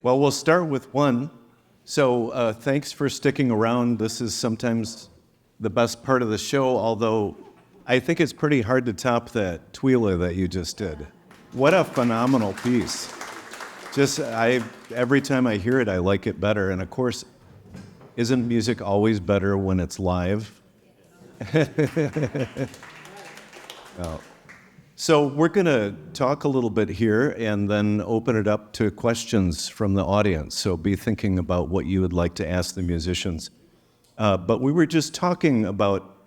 Well, we'll start with one. So thanks for sticking around. This is sometimes the best part of the show, although I think it's pretty hard to top that Twyla that you just did. What a phenomenal piece. Every time I hear it, I like it better. And of course, isn't music always better when it's live? Oh. So we're going to talk a little bit here and then open it up to questions from the audience. So be thinking about what you would like to ask the musicians. But we were just talking about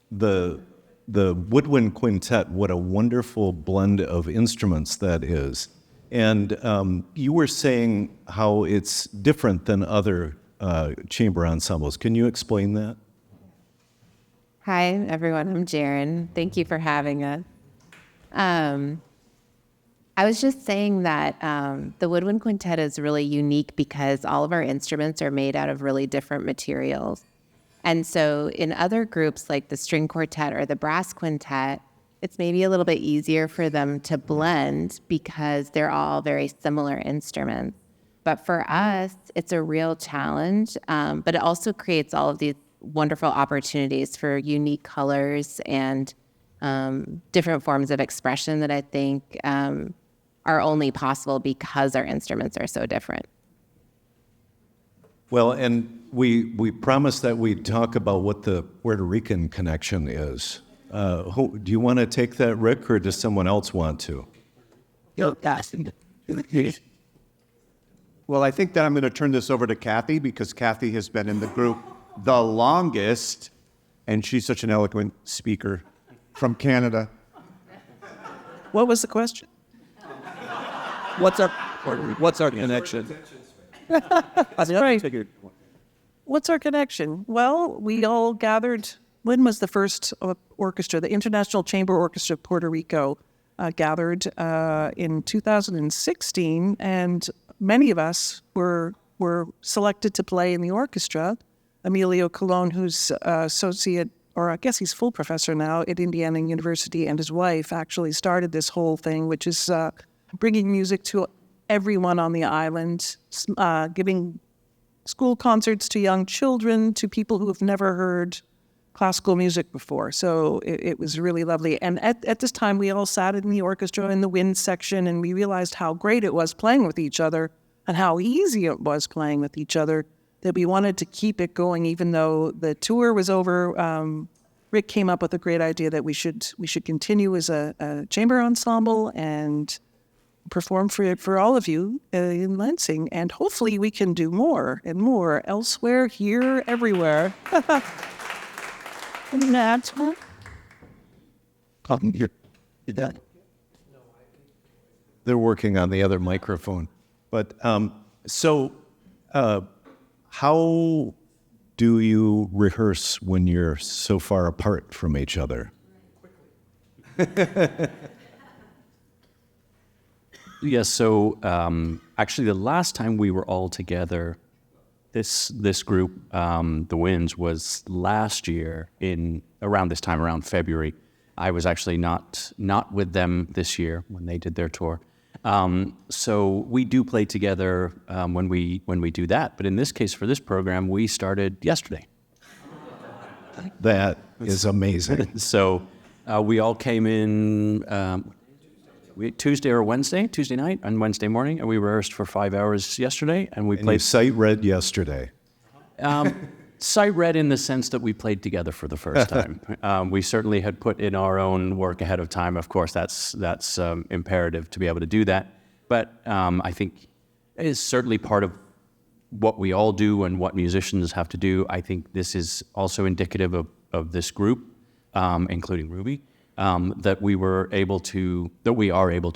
the woodwind quintet, what a wonderful blend of instruments that is. And you were saying how it's different than other chamber ensembles. Can you explain that? Hi, everyone. I'm Jaren. Thank you for having us. I was just saying that the woodwind quintet is really unique because all of our instruments are made out of really different materials. And so in other groups like the string quartet or the brass quintet, it's maybe a little bit easier for them to blend because they're all very similar instruments. But for us, it's a real challenge, but it also creates all of these wonderful opportunities for unique colors and different forms of expression that I think are only possible because our instruments are so different. Well, and we promised that we'd talk about what the Puerto Rican connection is. Do you want to take that, Rick, or does someone else want to? Well, I think that I'm going to turn this over to Kathy because Kathy has been in the group the longest, and she's such an eloquent speaker from Canada. What was the question? What's our connection? That's right. What's our connection? Well, we all gathered. When was the first orchestra? The International Chamber Orchestra of Puerto Rico gathered in 2016, and many of us were selected to play in the orchestra. Emilio Colon, who's associate, or I guess he's full professor now at Indiana University, and his wife actually started this whole thing, which is bringing music to everyone on the island, giving school concerts to young children, to people who have never heard classical music before. So it was really lovely. And at this time, we all sat in the orchestra in the wind section, and we realized how great it was playing with each other and how easy it was playing with each other, that we wanted to keep it going even though the tour was over. Rick came up with a great idea that we should continue as a chamber ensemble and perform for all of you in Lansing. And hopefully we can do more and more elsewhere, here, everywhere. They're working on the other microphone. But how do you rehearse when you're so far apart from each other? Yes, so actually the last time we were all together, this group, the Winds, was last year around this time, around February. I was actually not with them this year when they did their tour. So we do play together when we do that. But in this case, for this program, we started yesterday. That is amazing. So we all came in Tuesday night and Wednesday morning, and we rehearsed for 5 hours yesterday. And we played. You sight read yesterday. Sight read in the sense that we played together for the first time. We certainly had put in our own work ahead of time. Of course, that's imperative to be able to do that. But I think it is certainly part of what we all do and what musicians have to do. I think this is also indicative of this group, including Ruby, that we are able to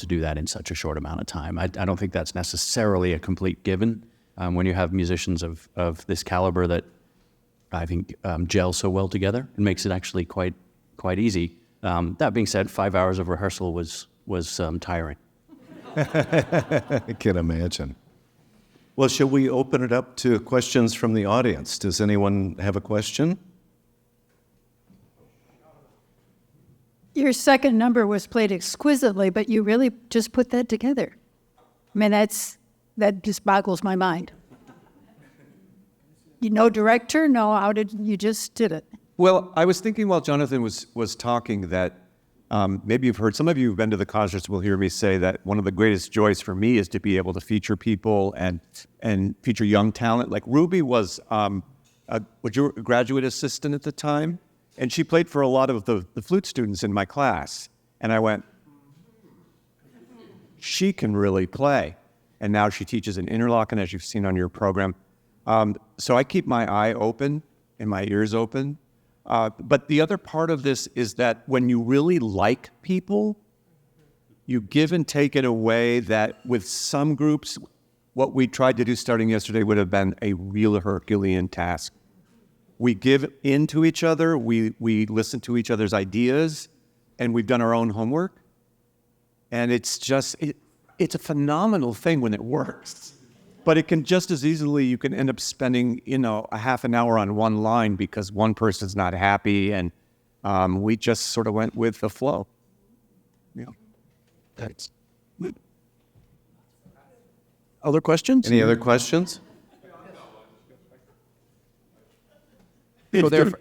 do that in such a short amount of time. I don't think that's necessarily a complete given when you have musicians of this caliber that I think gel so well together. It makes it actually quite easy. That being said, 5 hours of rehearsal was tiring. I can imagine. Well, shall we open it up to questions from the audience? Does anyone have a question? Your second number was played exquisitely, but you really just put that together. I mean, that's That just boggles my mind. You know, director? No, how did you just did it? Well, I was thinking while Jonathan was talking that maybe you've heard, some of you who've been to the concerts will hear me say that one of the greatest joys for me is to be able to feature people and feature young talent. Like Ruby was a graduate assistant at the time, and she played for a lot of the flute students in my class. And I went, she can really play. And now she teaches in Interlochen, as you've seen on your program. So I keep my eye open and my ears open. But the other part of this is that when you really like people, you give and take in a way that with some groups, what we tried to do starting yesterday would have been a real Herculean task. We give in to each other, we listen to each other's ideas, and we've done our own homework. And it's just, it's a phenomenal thing when it works. But it can just as easily, you can end up spending, a half an hour on one line because one person's not happy, and we just sort of went with the flow. That's Other questions? Any other questions? Go there.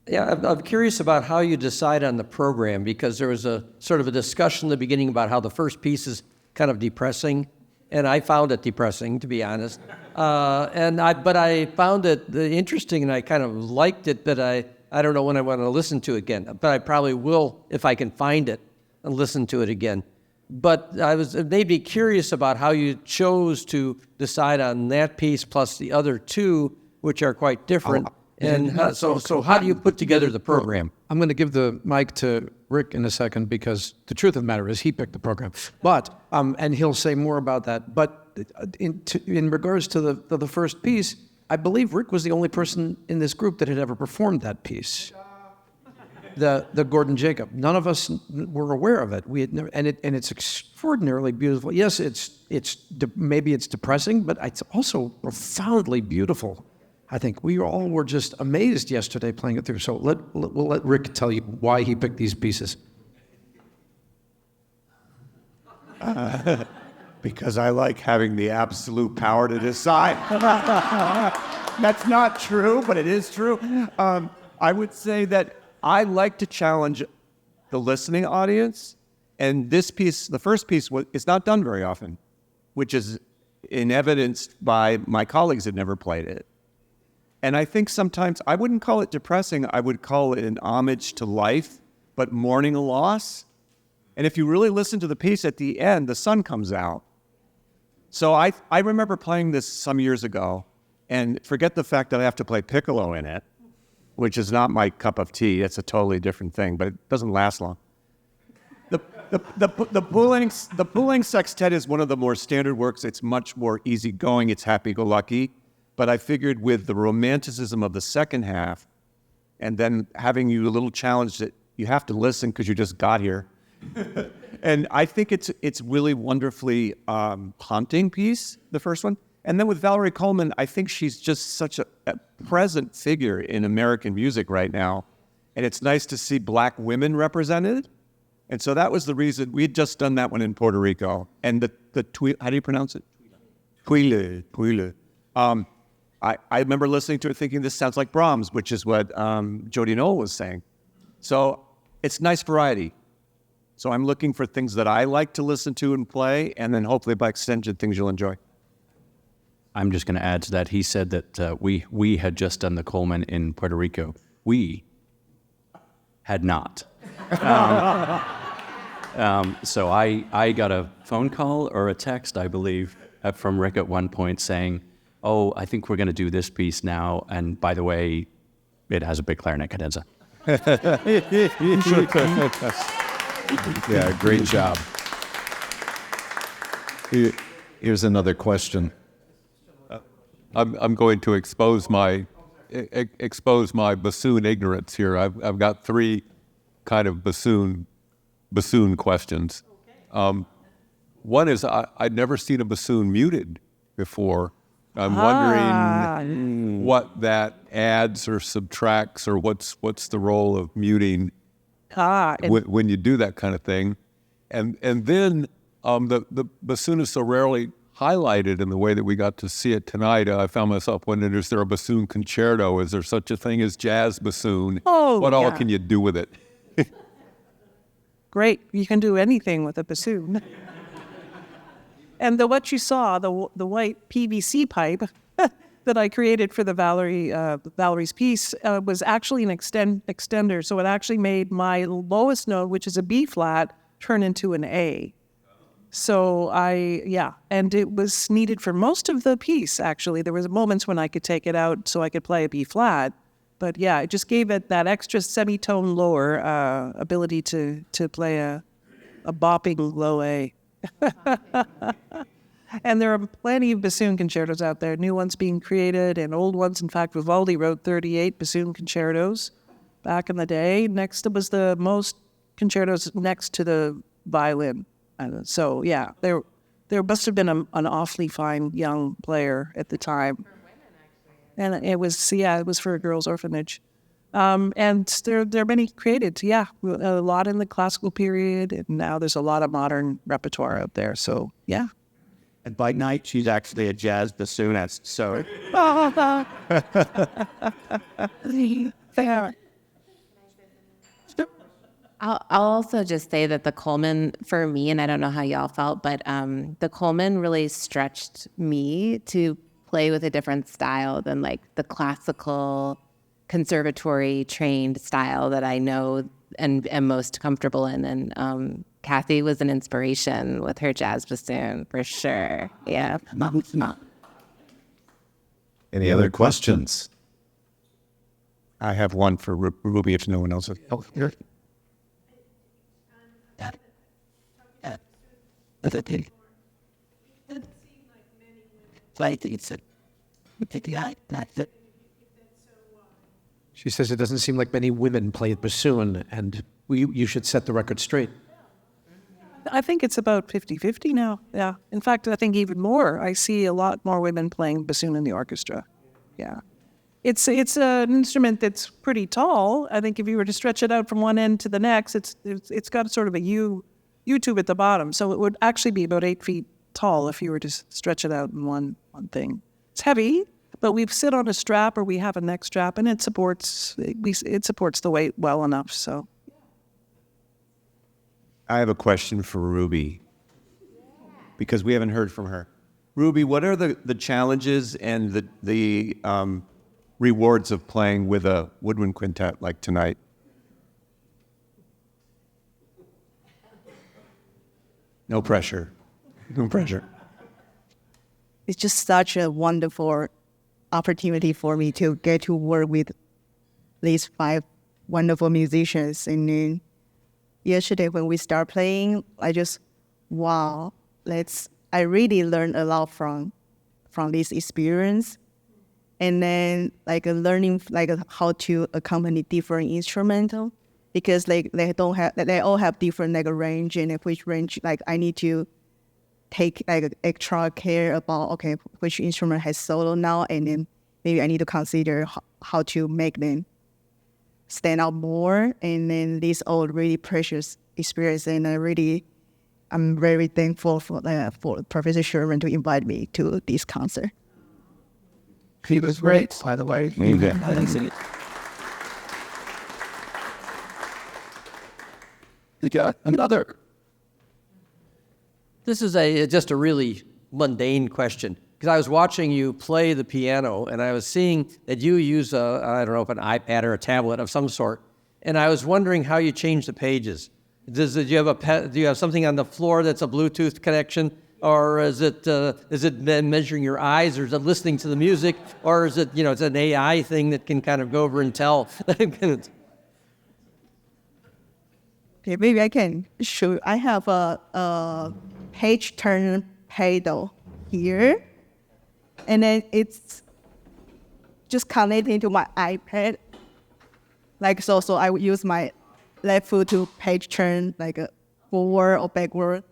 Yeah, I'm curious about how you decide on the program, because there was a sort of a discussion in the beginning about how the first piece is kind of depressing, and I found it depressing, to be honest. But I found it interesting, and I kind of liked it, but I don't know when I want to listen to it again. But I probably will, if I can find it, and listen to it again. But it made me curious about how you chose to decide on that piece plus the other two, which are quite different. So how do you put together the program? I'm going to give the mic to Rick in a second, because the truth of the matter is he picked the program. But and he'll say more about that. But in regards to the first piece, I believe Rick was the only person in this group that had ever performed that piece. The Gordon Jacob. None of us were aware of it. We had never, and it's extraordinarily beautiful. Yes, maybe it's depressing, but it's also profoundly beautiful. I think we all were just amazed yesterday playing it through. So we'll let Rick tell you why he picked these pieces. because I like having the absolute power to decide. That's not true, but it is true. I would say that I like to challenge the listening audience, and this piece, the first piece, is not done very often, which is in evidenced by my colleagues that never played it. And I think sometimes, I wouldn't call it depressing, I would call it an homage to life, but mourning a loss. And if you really listen to the piece at the end, the sun comes out. So I remember playing this some years ago, and forget the fact that I have to play piccolo in it, which is not my cup of tea. It's a totally different thing, but it doesn't last long. The Poulenc Sextet is one of the more standard works. It's much more easygoing. It's happy-go-lucky. But I figured with the romanticism of the second half, and then having you a little challenge that you have to listen because you just got here. And I think it's really wonderfully haunting piece, the first one. And then with Valerie Coleman, I think she's just such a present figure in American music right now. And it's nice to see Black women represented. And so that was the reason. We had just done that one in Puerto Rico. And how do you pronounce it? Twile. I remember listening to it thinking this sounds like Brahms, which is what Jody Noel was saying. So it's nice variety. So I'm looking for things that I like to listen to and play, and then hopefully by extension, things you'll enjoy. I'm just going to add to that. He said that we had just done the Coleman in Puerto Rico. We had not. So I got a phone call or a text, I believe, from Rick at one point saying, "Oh, I think we're going to do this piece now. And by the way, it has a big clarinet cadenza." Yeah, great job. Here's another question. I'm going to expose my bassoon ignorance here. I've got three kind of bassoon questions. One is I'd never seen a bassoon muted before. I'm wondering what that adds or subtracts, or what's the role of muting when you do that kind of thing. And then The bassoon is so rarely highlighted in the way that we got to see it tonight. I found myself wondering, is there a bassoon concerto? Is there such a thing as jazz bassoon? Oh, what all yeah. can you do with it? Great. You can do anything with a bassoon. And what you saw, the white PVC pipe that I created for the Valerie's piece was actually an extender. So it actually made my lowest note, which is a B flat, turn into an A. So and it was needed for most of the piece, actually. There was moments when I could take it out so I could play a B flat. But yeah, it just gave it that extra semitone lower ability to play a bopping low A. And there are plenty of bassoon concertos out there, new ones being created and old ones. In fact, Vivaldi wrote 38 bassoon concertos back in the day. Next was the most concertos next to the violin. And so, yeah, there must have been an awfully fine young player at the time. And it was for a girls' orphanage. And there are many created, a lot in the classical period, and now there's a lot of modern repertoire out there. So, yeah. And by night, she's actually a jazz bassoonist. So I'll also just say that the Coleman, for me, and I don't know how y'all felt, but the Coleman really stretched me to play with a different style than like the classical conservatory trained style that I know and am most comfortable in. And Kathy was an inspiration with her jazz bassoon for sure. Yeah. Any other questions? I have one for Ruby if no one else has. Oh, here. She says it doesn't seem like many women play bassoon, and you should set the record straight. I think it's about 50-50 now. Yeah. In fact, I think even more. I see a lot more women playing bassoon in the orchestra. Yeah. It's an instrument that's pretty tall. I think if you were to stretch it out from one end to the next, it's got sort of a U tube at the bottom. So it would actually be about 8 feet tall if you were to stretch it out in one thing. It's heavy, but we sit on a strap or we have a neck strap, and it supports the weight well enough. So. I have a question for Ruby, because we haven't heard from her. Ruby, what are the challenges and the rewards of playing with a woodwind quintet like tonight? No pressure. No pressure. It's just such a wonderful opportunity for me to get to work with these 5 wonderful musicians. And then yesterday when we start playing, I just, wow, I really learned a lot from this experience. And then learning how to accompany different instrumental, because they all have different range, and which range I need to take extra care about which instrument has solo now, and then maybe I need to consider how to make them stand out more. And then this all really precious experience, and I'm very thankful for Professor Sherman to invite me to this concert. He was great, by the way. You got another. This is just a really mundane question, because I was watching you play the piano, and I was seeing that you use I don't know, if an iPad or a tablet of some sort, and I was wondering how you change the pages. Do you have something on the floor that's a Bluetooth connection, or is it measuring your eyes, or is it listening to the music, or is it it's an AI thing that can kind of go over and tell? Okay, maybe I can show. I have a page turn pedal here, and then it's just connecting to my iPad. So I would use my left foot to page turn forward or backward.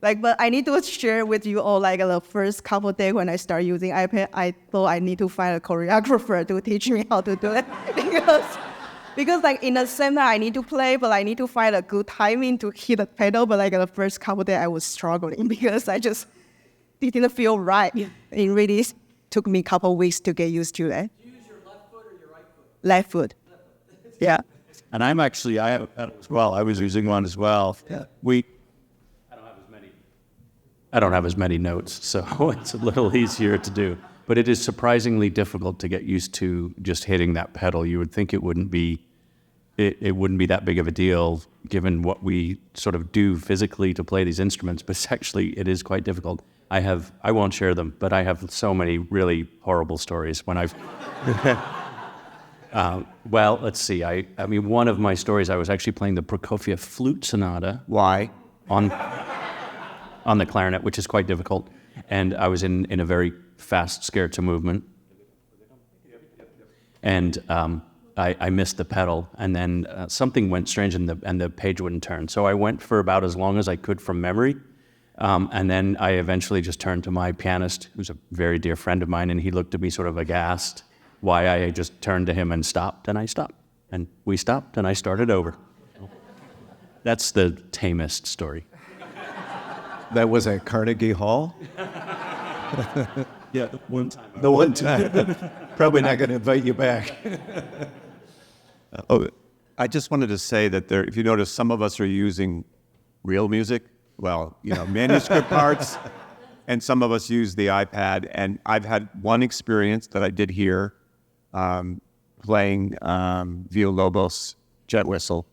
But I need to share with you all the first couple of days when I start using iPad, I thought I need to find a choreographer to teach me how to do it, because Because like in the same time I need to play, but I need to find a good timing to hit the pedal. But like the first couple days I was struggling because I just didn't feel right. It really took me a couple weeks to get used to it. Do you use your left foot or your right foot? Left foot. Yeah. And I have as well. I was using one as well. I don't have as many notes, so it's a little easier to do. But it is surprisingly difficult to get used to just hitting that pedal. You would think it wouldn't be that big of a deal given what we sort of do physically to play these instruments, but actually it is quite difficult. I won't share them, but I have so many really horrible stories when I've... well, let's see. I mean, one of my stories, I was actually playing the Prokofiev Flute Sonata. Why? On the clarinet, which is quite difficult. And I was in a very fast scherzo movement. And I missed the pedal, and then something went strange, and the page wouldn't turn. So I went for about as long as I could from memory. And then I eventually just turned to my pianist, who's a very dear friend of mine, and he looked at me sort of aghast why I just turned to him and stopped, and I stopped. And we stopped, and I started over. That's the tamest story. That was at Carnegie Hall? Yeah, one time. The one time. Probably not going to invite you back. I just wanted to say that if you notice, some of us are using real music, manuscript parts, and some of us use the iPad. And I've had one experience that I did here, playing Villalobos Jet Whistle,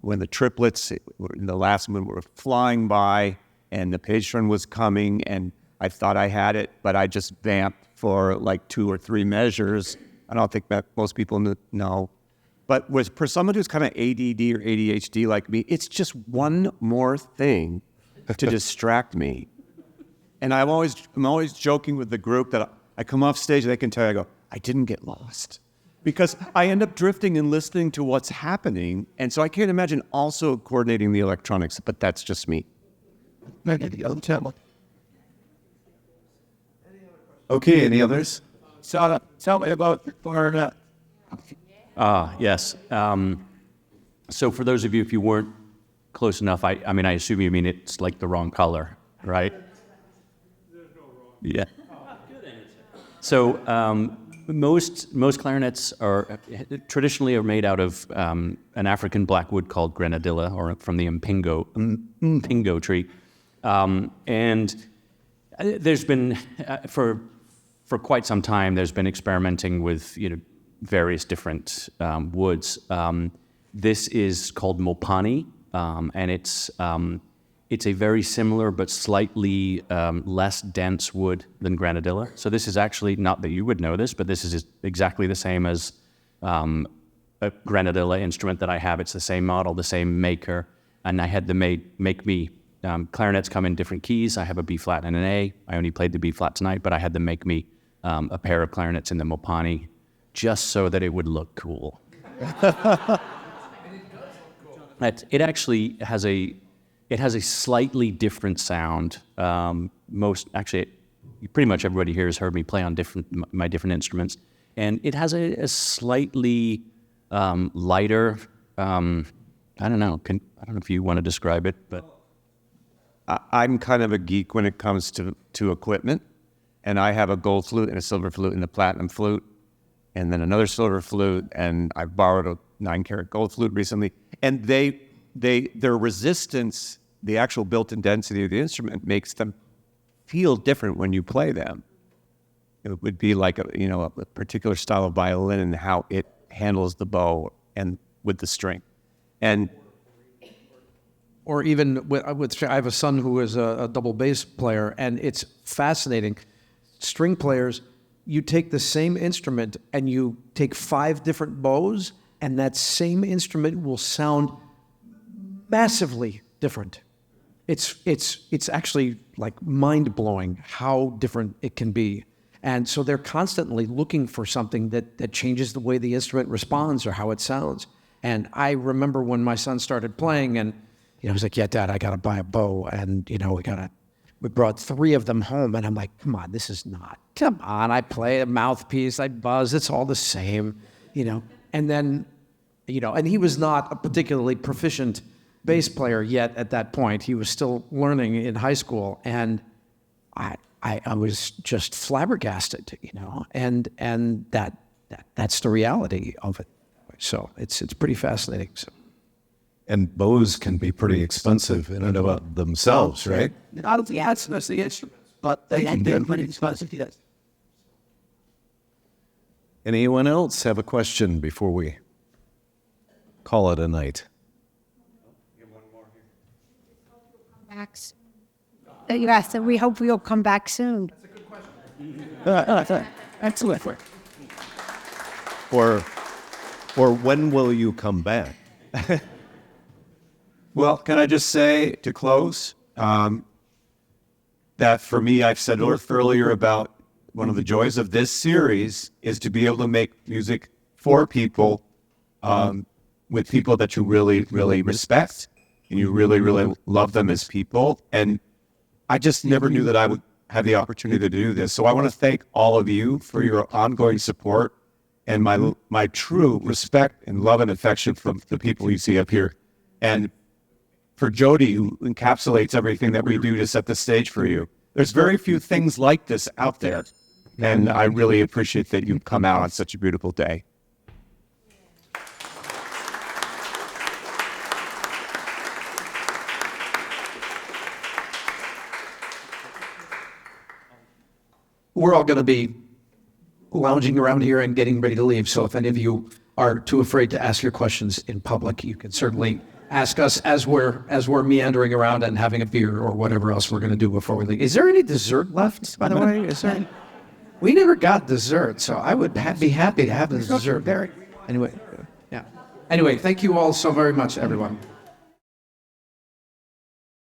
when the triplets in the last one were flying by, and the page turn was coming, and I thought I had it, but I just vamped for like 2 or 3 measures. I don't think that most people know. But for someone who's kind of ADD or ADHD like me, it's just one more thing to distract me. And I'm always joking with the group that I come off stage and they can tell you, I go, I didn't get lost. Because I end up drifting and listening to what's happening. And so I can't imagine also coordinating the electronics, but that's just me. Okay, any others? Tell me about Florida. Yes. So for those of you, if you weren't close enough, I assume you mean it's like the wrong color, right? There's no wrong. Yeah. So most clarinets are traditionally made out of an African blackwood called grenadilla, or from the mpingo tree. And there's been for quite some time, there's been experimenting with various different woods. This is called Mopani, and it's a very similar but slightly less dense wood than grenadilla. So this is actually, not that you would know this, but this is exactly the same as a grenadilla instrument that I have. It's the same model, the same maker, and I had them make me. Clarinets come in different keys. I have a B flat and an A. I only played the B flat tonight, but I had them make me a pair of clarinets in the Mopani, just so that it would look cool. It actually has a slightly different sound. Pretty much everybody here has heard me play on my different instruments, and it has a slightly lighter. I don't know. I don't know if you want to describe it, but I'm kind of a geek when it comes to equipment, and I have a gold flute and a silver flute and a platinum flute, and then another silver flute, and I borrowed a 9-karat gold flute recently, and their resistance, the actual built-in density of the instrument, makes them feel different when you play them. It would be like a particular style of violin and how it handles the bow and with the string, or even I have a son who is a double bass player, and it's fascinating. String players, you take the same instrument and you take 5 different bows, and that same instrument will sound massively different. It's actually like mind-blowing how different it can be. And so they're constantly looking for something that changes the way the instrument responds or how it sounds. And I remember when my son started playing, and he was like, "Yeah, Dad, I gotta buy a bow," and we brought 3 of them home, and I'm like, "Come on, I play a mouthpiece, I buzz, it's all the same, And then you know, and he was not a particularly proficient bass player yet at that point. He was still learning in high school, and I was just flabbergasted, you know, and that's the reality of it. So it's pretty fascinating. So. And bows can be pretty expensive in and of themselves, right? Not the that's the instruments, but they can be pretty expensive. Yes. Anyone else have a question before we call it a night? Yes, and we hope you'll come back soon. Excellent. Or when will you come back? Well, can I just say to close that for me, I've said earlier about one of the joys of this series is to be able to make music for people, with people that you really, really respect and you really, really love them as people. And I just never knew that I would have the opportunity to do this. So I want to thank all of you for your ongoing support and my true respect and love and affection from the people you see up here. And for Jody, who encapsulates everything that we do to set the stage for you. There's very few things like this out there. And I really appreciate that you've come out on such a beautiful day. We're all going to be lounging around here and getting ready to leave. So if any of you are too afraid to ask your questions in public, you can certainly ask us as we're meandering around and having a beer or whatever else we're going to do before we leave. Is there any dessert left, by the way? Is there? We never got dessert, so I would be happy to have the dessert. Anyway, yeah. Anyway, thank you all so very much, everyone.